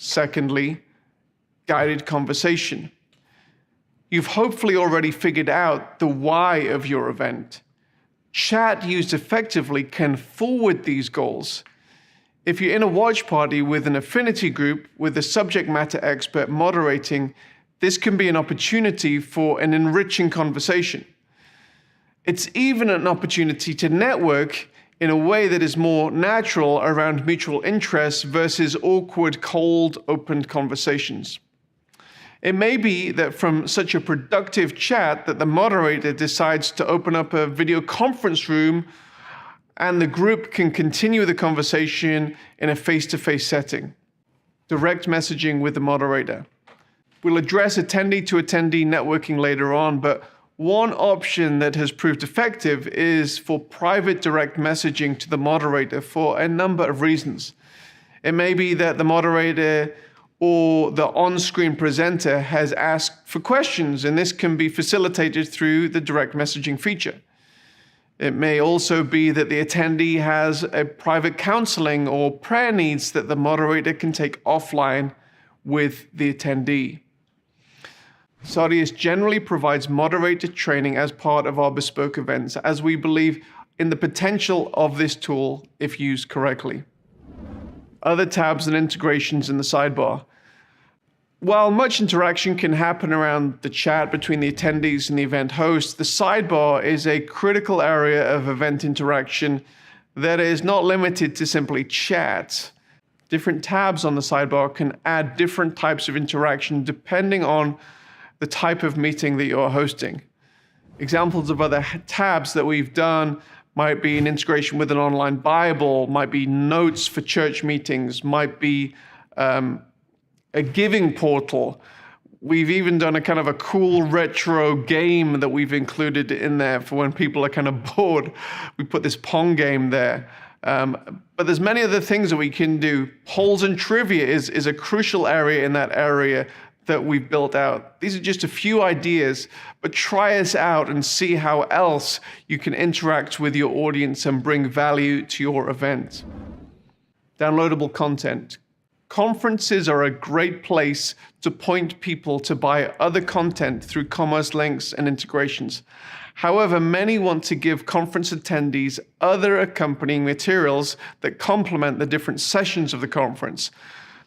Secondly, guided conversation. You've hopefully already figured out the why of your event. Chat used effectively can forward these goals. If you're in a watch party with an affinity group with a subject matter expert moderating, this can be an opportunity for an enriching conversation. It's even an opportunity to network in a way that is more natural around mutual interests versus awkward, cold, open conversations. It may be that from such a productive chat that the moderator decides to open up a video conference room and the group can continue the conversation in a face-to-face setting. Direct messaging with the moderator. We'll address attendee-to-attendee networking later on, but one option that has proved effective is for private direct messaging to the moderator for a number of reasons. It may be that the moderator or the on-screen presenter has asked for questions, and this can be facilitated through the direct messaging feature. It may also be that the attendee has a private counseling or prayer needs that the moderator can take offline with the attendee. Saudius generally provides moderator training as part of our bespoke events, as we believe in the potential of this tool if used correctly. Other tabs and integrations in the sidebar. While much interaction can happen around the chat between the attendees and the event host, the sidebar is a critical area of event interaction that is not limited to simply chat. Different tabs on the sidebar can add different types of interaction depending on the type of meeting that you're hosting. Examples of other tabs that we've done might be an integration with an online Bible, might be notes for church meetings, might be a giving portal. We've even done a kind of a cool retro game that we've included in there for when people are kind of bored. We put this Pong game there. But there's many other things that we can do. Polls and trivia is a crucial area in that area that we've built out. These are just a few ideas, but try us out and see how else you can interact with your audience and bring value to your event. Downloadable content. Conferences are a great place to point people to buy other content through commerce links and integrations. However, many want to give conference attendees other accompanying materials that complement the different sessions of the conference.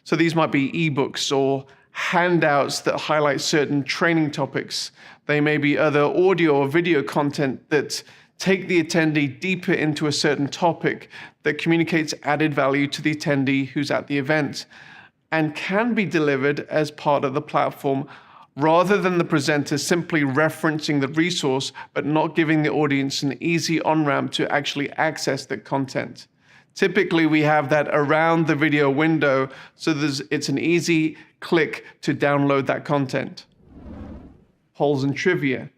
So these might be ebooks or handouts that highlight certain training topics. They may be other audio or video content that take the attendee deeper into a certain topic that communicates added value to the attendee who's at the event and can be delivered as part of the platform rather than the presenter simply referencing the resource but not giving the audience an easy on-ramp to actually access the content. Typically, we have that around the video window, so it's an easy click to download that content. Polls and trivia.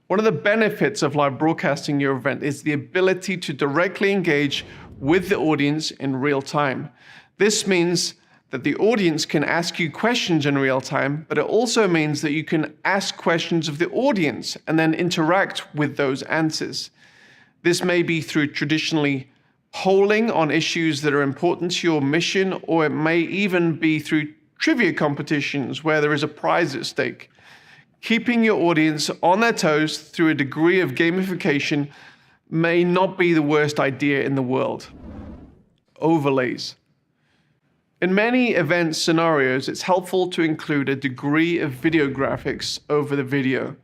One of the benefits of live broadcasting your event is the ability to directly engage with the audience in real time. This means that the audience can ask you questions in real time, but it also means that you can ask questions of the audience and then interact with those answers. This may be through traditionally polling on issues that are important to your mission, or it may even be through trivia competitions where there is a prize at stake. Keeping your audience on their toes through a degree of gamification may not be the worst idea in the world. Overlays. In many event scenarios, it's helpful to include a degree of video graphics over the video.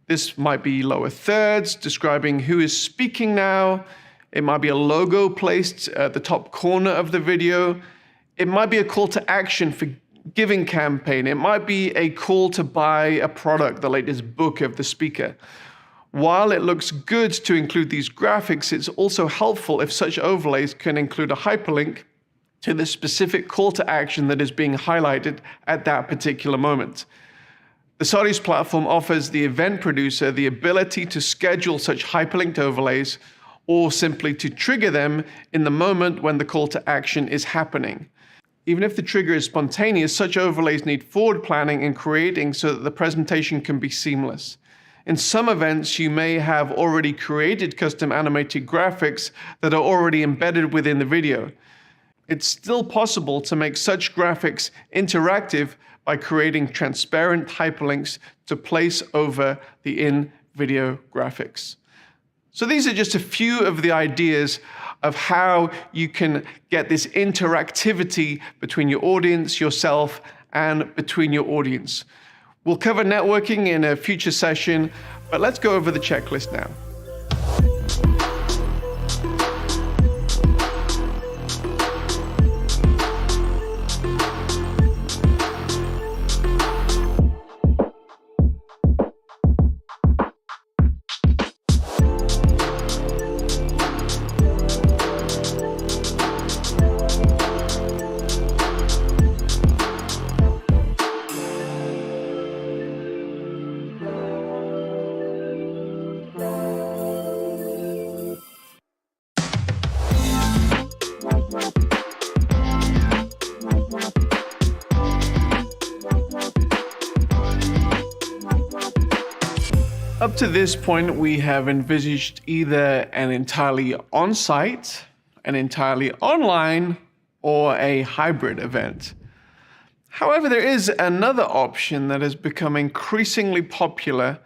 This might be lower thirds describing who is speaking now. It might be a logo placed at the top corner of the video. It might be a call to action for giving campaign. It might be a call to buy a product, the latest book of the speaker. While it looks good to include these graphics, it's also helpful if such overlays can include a hyperlink to the specific call to action that is being highlighted at that particular moment. The Saudius platform offers the event producer the ability to schedule such hyperlinked overlays or simply to trigger them in the moment when the call to action is happening. Even if the trigger is spontaneous, such overlays need forward planning and creating so that the presentation can be seamless. In some events, you may have already created custom animated graphics that are already embedded within the video. It's still possible to make such graphics interactive by creating transparent hyperlinks to place over the in-video graphics. So these are just a few of the ideas of how you can get this interactivity between your audience, yourself, and between your audience. We'll cover networking in a future session, but let's go over the checklist now. Up to this point, we have envisaged either an entirely on-site, an entirely online, or a hybrid event. However, there is another option that has become increasingly popular